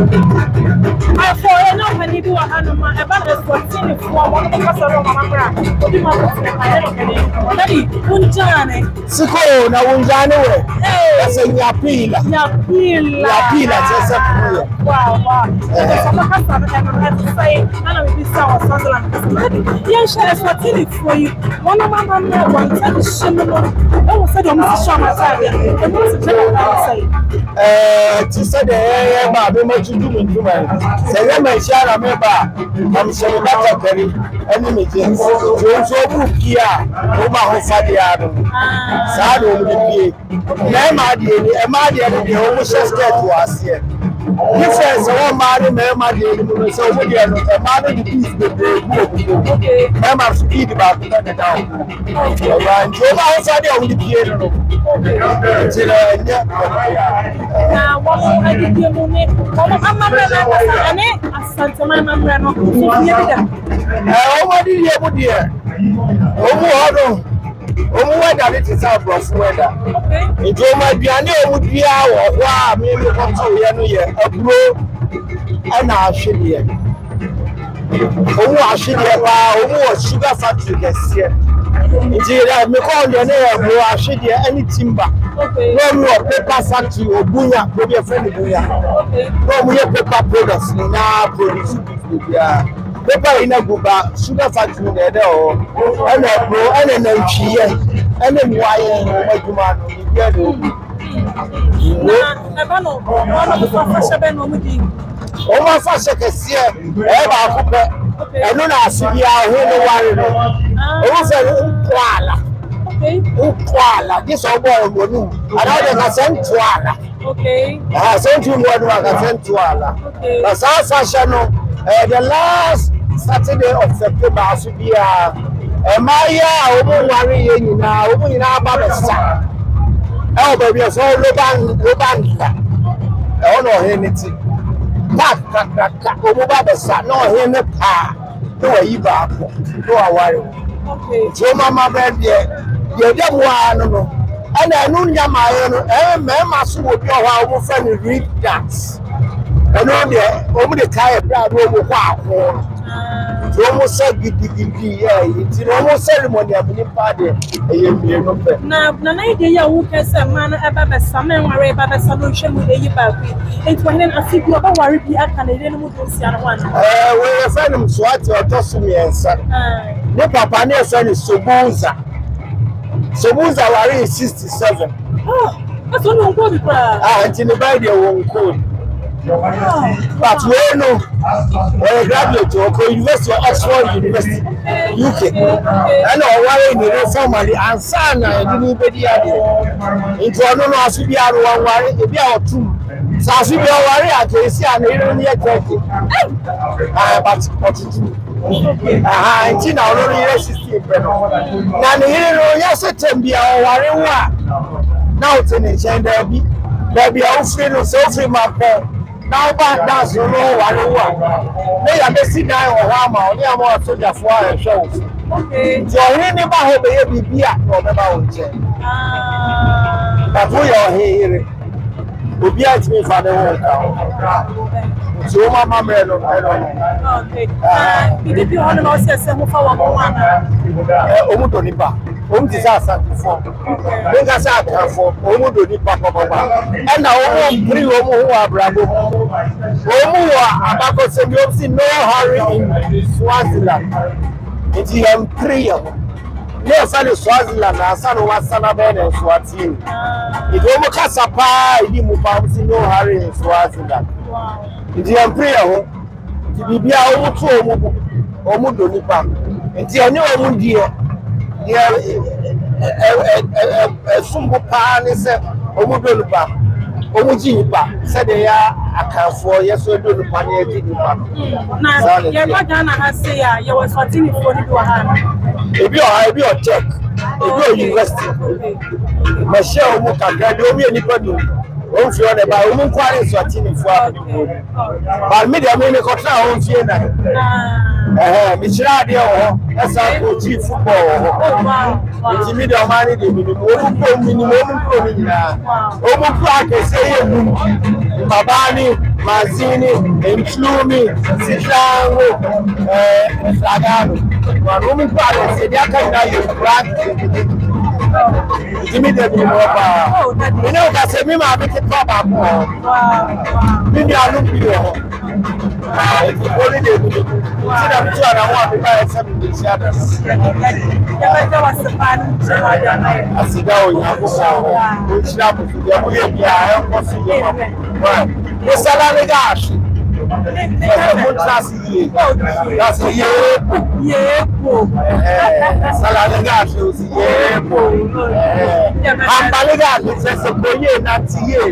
I for no when you do a hanuma, a banner for tin for one of us around Mamma. What do you want to say? I don't know. Daddy, Unjane. Siko na Unjane. That's a Yapila. Yapila, just a wow. Some of us say, I will be sour, Sunderland. Yes, I for tin for you. One of my mamma, one said the shimmer. Oh, said I'm Mr. and what's the said the air, Baby, much to do in human. Say, let me share a member. I'm saying that's very enemy. So, here, Oma Sadiado. Sado, the almost scared to us here. He says, oh, Madam, so we are a man in the peace with the Emma speed about the down. And Joe outside the piano. Now, what I did you money? I sent to my mamma. What did you put here? Oh, weather, it is out of weather. It might be a new would be our wow, maybe come to year, a blow, and I should hear. Oh, I should hear sugar factory this year. Indeed, I may call your name, I should hear any timber. No more paper factory or Bunya, maybe a friend of Bunya. No more paper products, now produce. Paper in a guba, sugar factory there, and a bro, and an cheer, and then wire, my first year, I don't know, see Ukwala, this old boy will do. I don't have sent to Allah. Okay. I sent you one I sent to Allah. Okay. But the last Saturday of September should be a Maya, worry now, about a son. Oh, baby, so Lobanga. Oh, no, anything. That, son, no, him a car. No, Eva, no, worry. Okay. So, Mamma, baby, you don't want no. And I know Yamayan, and Mamma, so would be our friend read dance. And on the tire, wow. Almost said, it's almost ceremony of the party. Now, the idea who can say, man, about the summer, worry about the solution with the back. It's when I think you are worried, I can't move to see one. We're a friend of Swat or Tossumi and son. No, Papa, near son is Sobuza. Sobuza are in 67. Oh, that's one of the until the body won't code. But we know a graduate of University of Oxford University, UK. I know why in the family and son, I didn't be there. Into another Asibia one worry, if you are two. Sasibia worry, I can see an area 30. But I think now only 16. Now, yes, it's a be our worry. Now it's in a gender. Baby, I'm feeling so free, my phone. Now, but that's no one. They are missing down or Rama, only a more soldier for a show. Okay. So, I never have a baby or the mountain. But we are here. We be at me for the world. So, my mamma, I don't know. Okay. Did you want to say some of our Omutonipa? Disaster before. Make us out for Omudonipa, and now, three who are bravo. About no hurry in Swaziland. It's in three. Yes, I Swaziland, and son was Sanaben and Swati. It almost has a pie, you move out, no hurry in Swaziland. It's in prayer. To be our Omudonipa. It's your new dear. A sumbo pan is a Omudonipa. Omujipa said they are a car for yes, we do the panier. Now, your Madonna has said, you was watching for the hand. If you are a tech, if you are university, Michelle Muka, Gadomi, anybody. Don't feel about women qualities or team for but me, I mean, a contra on Fiena. Michelle, that's our chief football. It's medium money, the minimum, say, Babani, Mazini, Inclumi, Sitrango, Sagano. One woman parents, they are coming out of black. Immediately, you know, that's a meme. I make it pop up. Maybe I look here. It's only the I'm sure I want to buy something to share. I sit down, you have to salary gash. That's a year. Salary gash is I'm Baligas, it's a boy, not you.